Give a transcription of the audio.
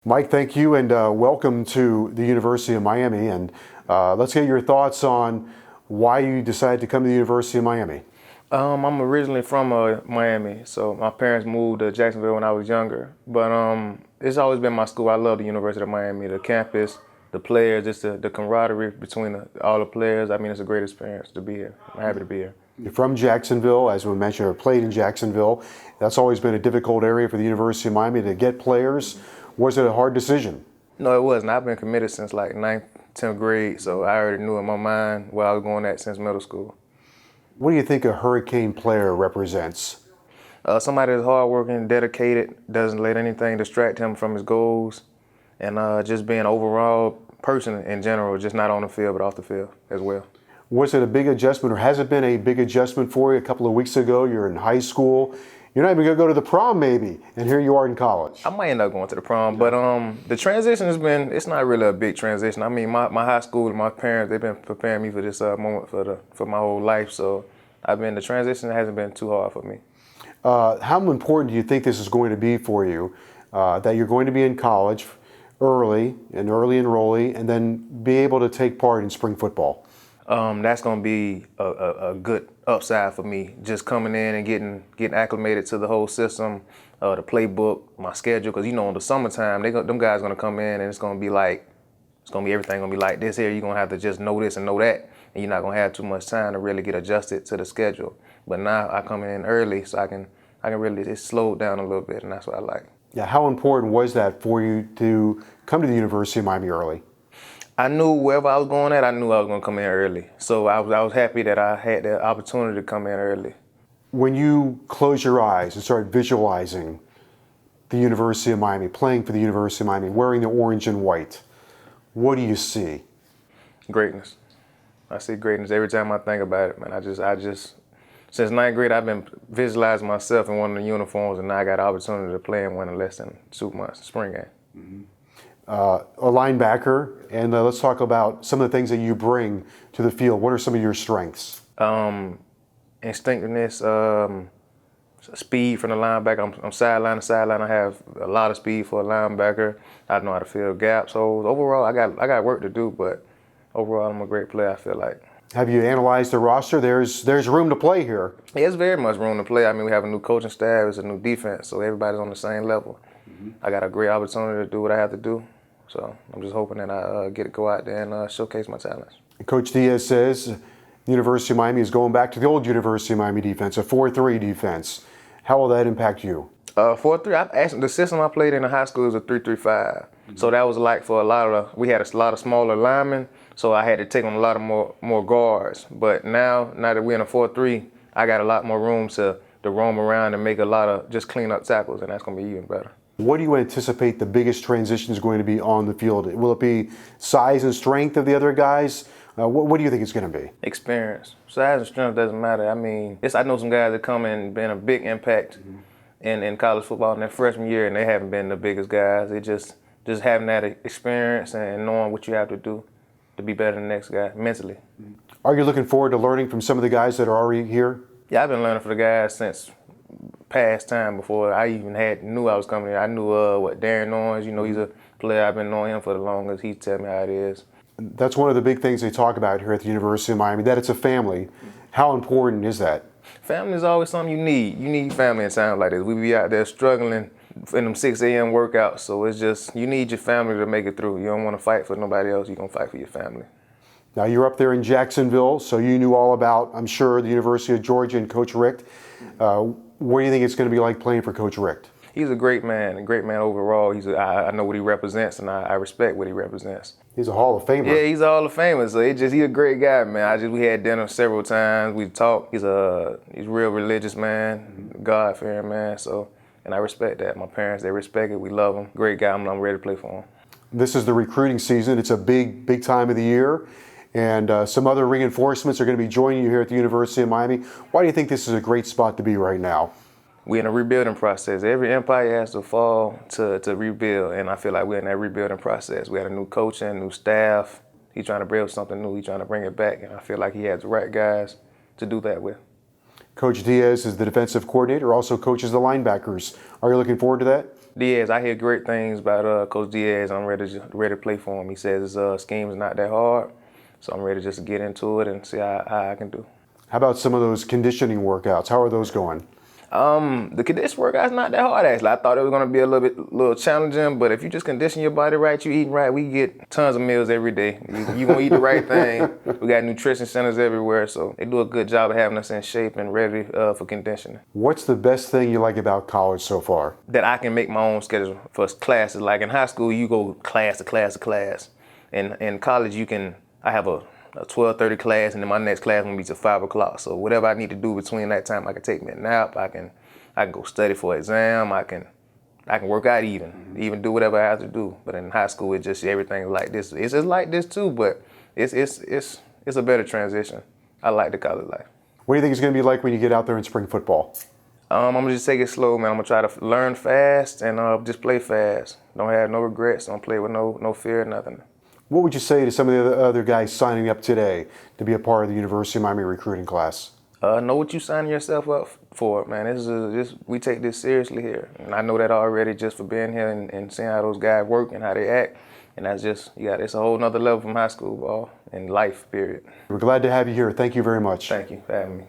Mike, thank you, and welcome to the University of Miami. And let's get your thoughts on why you decided to come to the University of Miami. I'm originally from Miami, so my parents moved to Jacksonville when I was younger. But it's always been my school. I love the University of Miami, the campus, the players, just the camaraderie between all the players. I mean, it's a great experience to be here. I'm happy to be here. You're from Jacksonville, as we mentioned, or played in Jacksonville. That's always been a difficult area for the University of Miami to get players. Was it a hard decision? No, it wasn't. I've been committed since like 9th, 10th grade, so I already knew in my mind where I was going at since middle school. What do you think a Hurricane player represents? Somebody that's hardworking, dedicated, doesn't let anything distract him from his goals, and just being an overall person in general, just not on the field but off the field as well. Was it a big adjustment, or has it been a big adjustment for you? A couple of weeks ago, you're in high school. You're not even going to go to the prom, maybe, and here you are in college. I might end up going to the prom, but the transition it's not really a big transition. I mean, my high school and my parents, they've been preparing me for this moment for my whole life, so the transition hasn't been too hard for me. How important do you think this is going to be for you, that you're going to be in college early enrollee, and then be able to take part in spring football? That's going to be a good upside for me, just coming in and getting acclimated to the whole system, the playbook, my schedule. Because, in the summertime, them guys going to come in and it's going to be everything going to be like this here. You're going to have to just know this and know that, and you're not going to have too much time to really get adjusted to the schedule. But now I come in early, so I can really just slow it down a little bit, and that's what I like. Yeah, how important was that for you to come to the University of Miami early? I knew wherever I was going at, I knew I was going to come in early. So I was happy that I had the opportunity to come in early. When you close your eyes and start visualizing the University of Miami, playing for the University of Miami, wearing the orange and white, what do you see? Greatness. I see greatness every time I think about it, man. I just since 9th grade, I've been visualizing myself in one of the uniforms, and now I got the opportunity to play in one in less than 2 months, spring game. Mm-hmm. A linebacker, and let's talk about some of the things that you bring to the field. What are some of your strengths? Instinctiveness, speed from the linebacker. I'm sideline to sideline. I have a lot of speed for a linebacker. I know how to fill gaps. So overall, I got work to do, but overall, I'm a great player, I feel like. Have you analyzed the roster? There's room to play here. Yeah, it's very much room to play. I mean, we have a new coaching staff. It's a new defense, so everybody's on the same level. Mm-hmm. I got a great opportunity to do what I have to do. So I'm just hoping that I get to go out there and showcase my talents. Coach Diaz says the University of Miami is going back to the old University of Miami defense, a 4-3 defense. How will that impact you? 4-3. The system I played in high school was a 3-3-5. Mm-hmm. So that was like for we had a lot of smaller linemen, so I had to take on a lot of more guards. But now that we're in a 4-3, I got a lot more room to roam around and make a lot of just clean up tackles, and that's going to be even better. What do you anticipate the biggest transition is going to be on the field? Will it be size and strength of the other guys? What do you think it's going to be? Experience. Size and strength doesn't matter. I mean, I know some guys that come in and been a big impact in college football in their freshman year, and they haven't been the biggest guys. They just having that experience and knowing what you have to do to be better than the next guy mentally. Are you looking forward to learning from some of the guys that are already here? Yeah, I've been learning from the guys since past time before I even knew I was coming here. I knew Darren Owens, he's a player. I've been knowing him for the longest. He tell me how it is. That's one of the big things they talk about here at the University of Miami, that it's a family. How important is that? Family is always something you need. You need family in times like this. We be out there struggling in them 6 a.m. workouts, so it's just, you need your family to make it through. You don't want to fight for nobody else. You're going to fight for your family. Now, you're up there in Jacksonville, so you knew all about, I'm sure, the University of Georgia and Coach Richt. What do you think it's going to be like playing for Coach Richt? He's a great man overall. I know what he represents, and I respect what he represents. He's a Hall of Famer. Yeah, he's a Hall of Famer. So he's a great guy, man. We had dinner several times. We talked. He's a real religious man, God-fearing man. So, and I respect that. My parents, they respect it. We love him. Great guy. I'm ready to play for him. This is the recruiting season. It's a big time of the year. And some other reinforcements are going to be joining you here at the University of Miami. Why do you think this is a great spot to be right now? We're in a rebuilding process. Every empire has to fall to rebuild, and I feel like we're in that rebuilding process. We had a new coaching, new staff. He's trying to build something new. He's trying to bring it back, and I feel like he has the right guys to do that with. Coach Diaz is the defensive coordinator, also coaches the linebackers. Are you looking forward to that? Diaz, I hear great things about Coach Diaz. I'm ready to play for him. He says his scheme is not that hard, so I'm ready just to get into it and see how I can do. How about some of those conditioning workouts? How are those going? The condition workout's not that hard actually. I thought it was gonna be a little challenging, but if you just condition your body right, you eating right, we get tons of meals every day. You gonna eat the right thing. We got nutrition centers everywhere, so they do a good job of having us in shape and ready for conditioning. What's the best thing you like about college so far? That I can make my own schedule for classes. Like in high school, you go class to class to class. In college, I have a 12:30 class, and then my next class will be till 5 o'clock. So whatever I need to do between that time, I can take me a nap. I can go study for an exam. I can work out even do whatever I have to do. But in high school, it's just everything like this. It's just like this too, but it's a better transition. I like the college life. What do you think it's going to be like when you get out there in spring football? I'm gonna just take it slow, man. I'm gonna try to learn fast and just play fast. Don't have no regrets. Don't play with no fear, nothing. What would you say to some of the other guys signing up today to be a part of the University of Miami recruiting class? Know what you signing yourself up for, man. We take this seriously here, and I know that already just for being here and seeing how those guys work and how they act. And that's just, it's a whole nother level from high school ball and life, period. We're glad to have you here. Thank you very much. Thank you for having me.